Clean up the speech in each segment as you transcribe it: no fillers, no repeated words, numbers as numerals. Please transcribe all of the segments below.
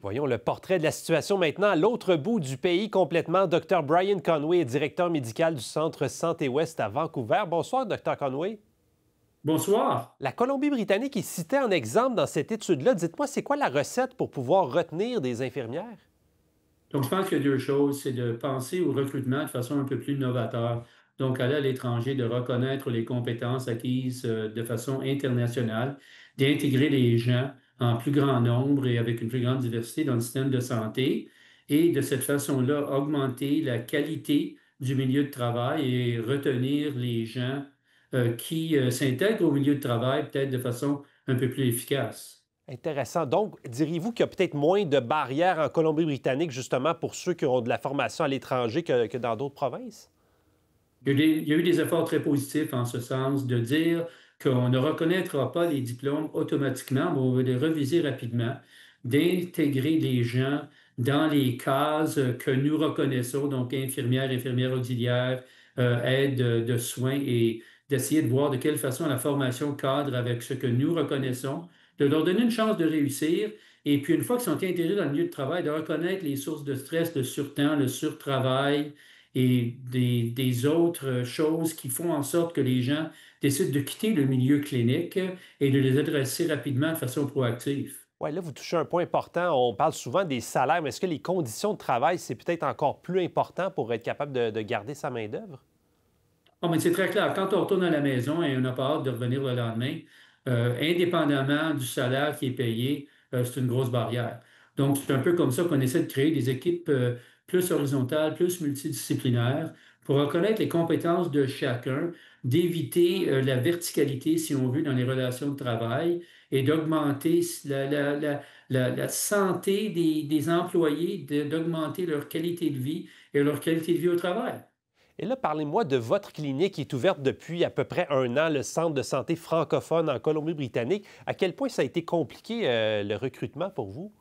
Voyons le portrait de la situation maintenant à l'autre bout du pays complètement. Dr Brian Conway est directeur médical du Centre Santé Ouest à Vancouver. Bonsoir, Dr Conway. Bonsoir. La Colombie-Britannique est citée en exemple dans cette étude-là. Dites-moi, c'est quoi la recette pour pouvoir retenir des infirmières? Donc, je pense qu'il y a deux choses. C'est de penser au recrutement de façon un peu plus novateur. Donc, aller à l'étranger, de reconnaître les compétences acquises de façon internationale, d'intégrer les gens en plus grand nombre et avec une plus grande diversité dans le système de santé. Et de cette façon-là, augmenter la qualité du milieu de travail et retenir les gens qui s'intègrent au milieu de travail peut-être de façon un peu plus efficace. Intéressant. Donc, diriez-vous qu'il y a peut-être moins de barrières en Colombie-Britannique, justement, pour ceux qui ont de la formation à l'étranger que dans d'autres provinces? Il y a eu des efforts très positifs en ce sens de dire qu'on ne reconnaîtra pas les diplômes automatiquement, mais on va les reviser rapidement, d'intégrer les gens dans les cases que nous reconnaissons, donc infirmières, infirmières auxiliaires, aides de soins, et d'essayer de voir de quelle façon la formation cadre avec ce que nous reconnaissons, de leur donner une chance de réussir, et puis une fois qu'ils sont intégrés dans le milieu de travail, de reconnaître les sources de stress, le surtemps, le surtravail, et des autres choses qui font en sorte que les gens décident de quitter le milieu clinique et de les adresser rapidement de façon proactive. Oui, là, vous touchez un point important. On parle souvent des salaires, mais est-ce que les conditions de travail, c'est peut-être encore plus important pour être capable de garder sa main-d'œuvre? Oh, mais c'est très clair. Quand on retourne à la maison et on n'a pas hâte de revenir le lendemain, indépendamment du salaire qui est payé, c'est une grosse barrière. Donc, c'est un peu comme ça qu'on essaie de créer des équipes plus horizontales, plus multidisciplinaires, pour reconnaître les compétences de chacun, d'éviter la verticalité, si on veut, dans les relations de travail et d'augmenter la santé des employés, d'augmenter leur qualité de vie et leur qualité de vie au travail. Et là, parlez-moi de votre clinique qui est ouverte depuis à peu près un an, le Centre de santé francophone en Colombie-Britannique. À quel point ça a été compliqué, le recrutement pour vous?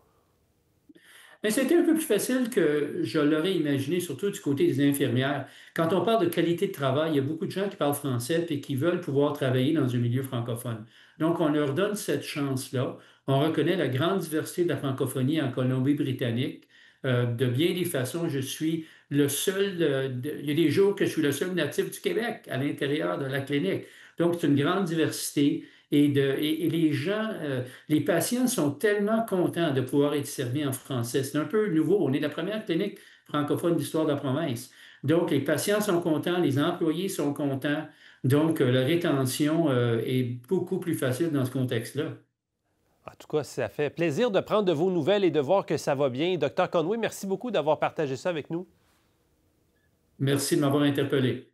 Mais c'était un peu plus facile que je l'aurais imaginé, surtout du côté des infirmières. Quand on parle de qualité de travail, il y a beaucoup de gens qui parlent français et qui veulent pouvoir travailler dans un milieu francophone. Donc, on leur donne cette chance-là. On reconnaît la grande diversité de la francophonie en Colombie-Britannique. De bien des façons, je suis le seul, il y a des jours que je suis le seul natif du Québec à l'intérieur de la clinique. Donc, c'est une grande diversité. Et les gens, les patients sont tellement contents de pouvoir être servis en français. C'est un peu nouveau. On est la première clinique francophone d'histoire de la province. Donc, les patients sont contents, les employés sont contents. Donc, la rétention, est beaucoup plus facile dans ce contexte-là. En tout cas, ça fait plaisir de prendre de vos nouvelles et de voir que ça va bien. Docteur Conway, merci beaucoup d'avoir partagé ça avec nous. Merci de m'avoir interpellé.